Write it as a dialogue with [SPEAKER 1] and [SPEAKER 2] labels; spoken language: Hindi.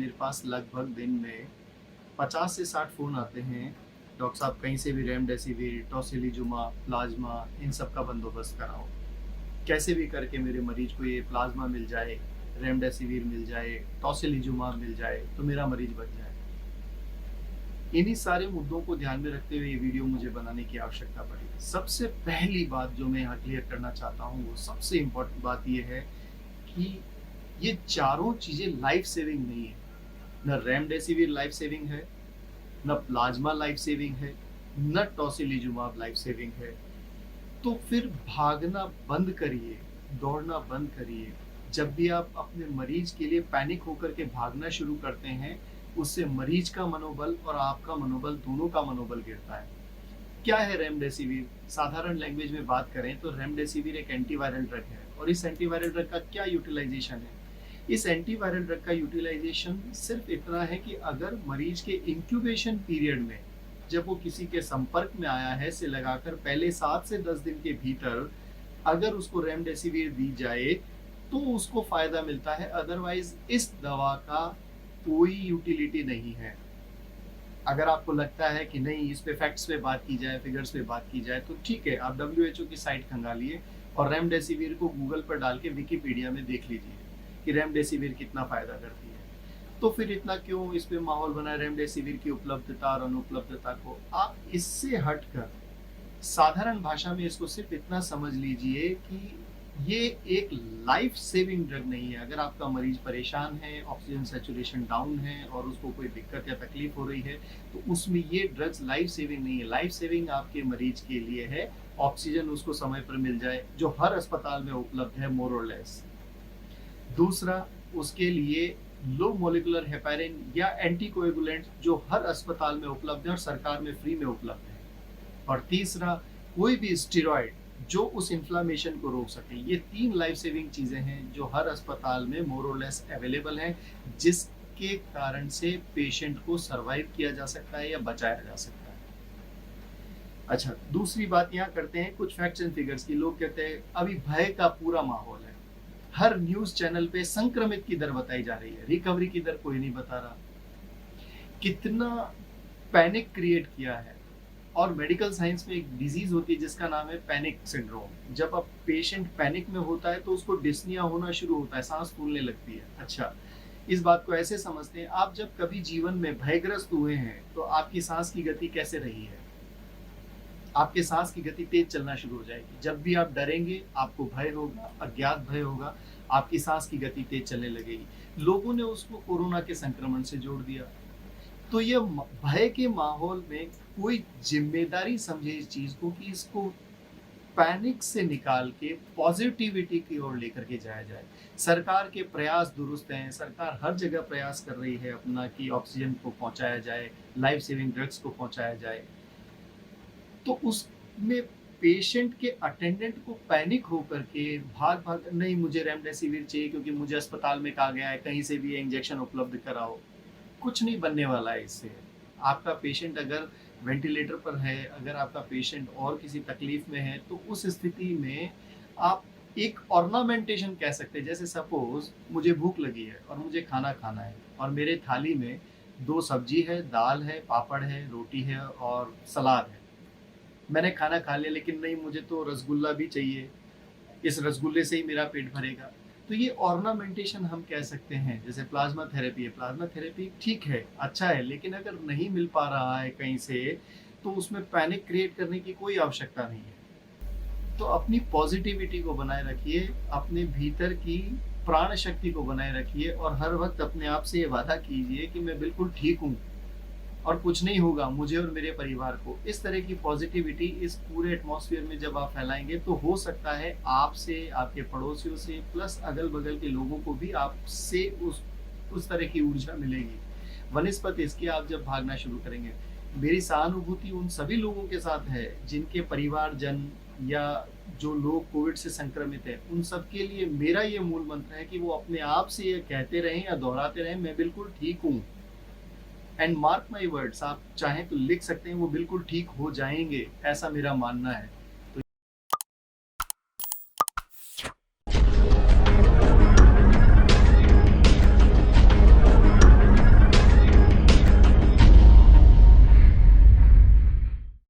[SPEAKER 1] मेरे पास लगभग दिन में 50 से 60 फ़ोन आते हैं, डॉक्टर साहब कहीं से भी रेमडेसिविर, टोसिलीजुमाब, प्लाज़्मा इन सब का बंदोबस्त कराओ। कैसे भी करके मेरे मरीज को ये प्लाज़्मा मिल जाए, रेमडेसिविर मिल जाए, टोसिलीजुमाब मिल जाए, तो मेरा मरीज बच जाए। इन्हीं सारे मुद्दों को ध्यान में रखते हुए ये वीडियो मुझे बनाने की आवश्यकता पड़ी। सबसे पहली बात जो मैं यहाँ क्लियर करना चाहता हूँ, वो सबसे इम्पोर्टेंट बात ये है कि ये चारों चीज़ें लाइफ सेविंग नहीं है। ना रेमडेसिविर लाइफ सेविंग है, ना प्लाज्मा लाइफ सेविंग है, ना टोसिलीजुमाब लाइफ सेविंग है। तो फिर भागना बंद करिए, दौड़ना बंद करिए। जब भी आप अपने मरीज के लिए पैनिक होकर के भागना शुरू करते हैं, उससे मरीज का मनोबल और आपका मनोबल दोनों का मनोबल गिरता है। क्या है रेमडेसिविर? साधारण लैंग्वेज में बात करें तो रेमडेसिविर एक एंटीवायरल ड्रग है और इस एंटीवायरल ड्रग का क्या यूटिलाइजेशन है? इस एंटीवायरल ड्रग का यूटिलाइजेशन सिर्फ इतना है कि अगर मरीज के इंक्यूबेशन पीरियड में जब वो किसी के संपर्क में आया है से लगाकर पहले 7 से 10 दिन के भीतर अगर उसको रेमडेसिविर दी जाए तो उसको फायदा मिलता है, अदरवाइज इस दवा का कोई यूटिलिटी नहीं है। अगर आपको लगता है कि नहीं इस पे फैक्ट्स पे बात की जाए, फिगर्स पे बात की जाए, तो ठीक है, आप डब्ल्यूएचओ की साइट खंगालिए और रेमडेसिविर को गूगल पर डाल के विकिपीडिया में देख लीजिए कि रेमडेसिविर कितना फायदा करती है। तो फिर इतना क्यों इस पे माहौल बना है रेमडेसिविर की उपलब्धता और अनुपलब्धता को? आप इससे हटकर साधारण भाषा में इसको सिर्फ इतना समझ लीजिए कि ये एक लाइफ सेविंग ड्रग नहीं है। अगर आपका मरीज परेशान है, ऑक्सीजन सैचुरेशन डाउन है और उसको कोई दिक्कत या तकलीफ हो रही है, तो उसमें ये ड्रग्स लाइफ सेविंग नहीं है। लाइफ सेविंग आपके मरीज के लिए है ऑक्सीजन उसको समय पर मिल जाए, जो हर अस्पताल में उपलब्ध है मोर और लेस। दूसरा, उसके लिए लो मोलिकुलर हेपेरिन या एंटीकोएगुलेंट जो हर अस्पताल में उपलब्ध है और सरकार में फ्री में उपलब्ध है। और तीसरा, कोई भी स्टेरॉइड जो उस इन्फ्लामेशन को रोक सके। ये 3 लाइफ सेविंग चीजें हैं जो हर अस्पताल में मोर और लेस अवेलेबल हैं, जिसके कारण से पेशेंट को सर्वाइव किया जा सकता है या बचाया जा सकता है। अच्छा, दूसरी बात यहाँ करते हैं कुछ फैक्ट्स एंड फिगर्स की। लोग कहते हैं अभी भय का पूरा माहौल है, हर न्यूज चैनल पे संक्रमित की दर बताई जा रही है, रिकवरी की दर कोई नहीं बता रहा। कितना पैनिक क्रिएट किया है। और मेडिकल साइंस में एक डिजीज होती है जिसका नाम है पैनिक सिंड्रोम। जब अब पेशेंट पैनिक में होता है तो उसको डिस्निया होना शुरू होता है, सांस फूलने लगती है। अच्छा, इस बात को ऐसे समझते हैं, आप जब कभी जीवन में भयग्रस्त हुए हैं तो आपकी सांस की गति कैसे रही है? आपके सांस की गति तेज चलना शुरू हो जाएगी। जब भी आप डरेंगे, आपको भय होगा, अज्ञात भय होगा, आपकी सांस की गति तेज चलने लगेगी। लोगों ने उसको कोरोना के संक्रमण से जोड़ दिया। तो ये भय के माहौल में कोई जिम्मेदारी समझे इस चीज को कि इसको पैनिक से निकाल के पॉजिटिविटी की ओर लेकर के जाया जाए। सरकार के प्रयास दुरुस्त हैं, सरकार हर जगह प्रयास कर रही है अपना कि ऑक्सीजन को पहुंचाया जाए, लाइफ सेविंग ड्रग्स को पहुंचाया जाए। तो उसमें पेशेंट के अटेंडेंट को पैनिक होकर के भाग भाग नहीं मुझे रेमडेसिविर चाहिए क्योंकि मुझे अस्पताल में कहा गया है कहीं से भी इंजेक्शन उपलब्ध कराओ, कुछ नहीं बनने वाला है इससे। आपका पेशेंट अगर वेंटिलेटर पर है, अगर आपका पेशेंट और किसी तकलीफ में है, तो उस स्थिति में आप एक ऑर्नामेंटेशन कह सकते हैं। जैसे सपोज मुझे भूख लगी है और मुझे खाना खाना है और मेरे थाली में 2 सब्जी है, दाल है, पापड़ है, रोटी है और सलाद है। मैंने खाना खा लिया लेकिन नहीं मुझे तो रसगुल्ला भी चाहिए, इस रसगुल्ले से ही मेरा पेट भरेगा। तो ये ऑर्नामेंटेशन हम कह सकते हैं। जैसे प्लाज्मा थेरेपी है, प्लाज्मा थेरेपी ठीक है, अच्छा है, लेकिन अगर नहीं मिल पा रहा है कहीं से तो उसमें पैनिक क्रिएट करने की कोई आवश्यकता नहीं है। तो अपनी पॉजिटिविटी को बनाए रखिए, अपने भीतर की प्राण शक्ति को बनाए रखिए और हर वक्त अपने आप से ये वादा कीजिए कि मैं बिल्कुल ठीक हूँ और कुछ नहीं होगा मुझे और मेरे परिवार को। इस तरह की पॉजिटिविटी इस पूरे एटमॉस्फेयर में जब आप फैलाएंगे तो हो सकता है आपसे, आपके पड़ोसियों से, प्लस अगल बगल के लोगों को भी आपसे उस तरह की ऊर्जा मिलेगी। वनिस्पत इसके आप जब भागना शुरू करेंगे। मेरी सहानुभूति उन सभी लोगों के साथ है जिनके परिवारजन या जो लोग कोविड से संक्रमित है, उन सबके लिए मेरा ये मूल मंत्र है कि वो अपने आप से ये कहते रहें या दोहराते रहें, मैं बिल्कुल ठीक हूँ। एंड मार्क माई वर्ड्स, आप चाहें तो लिख सकते हैं, वो बिल्कुल ठीक हो जाएंगे, ऐसा मेरा मानना है।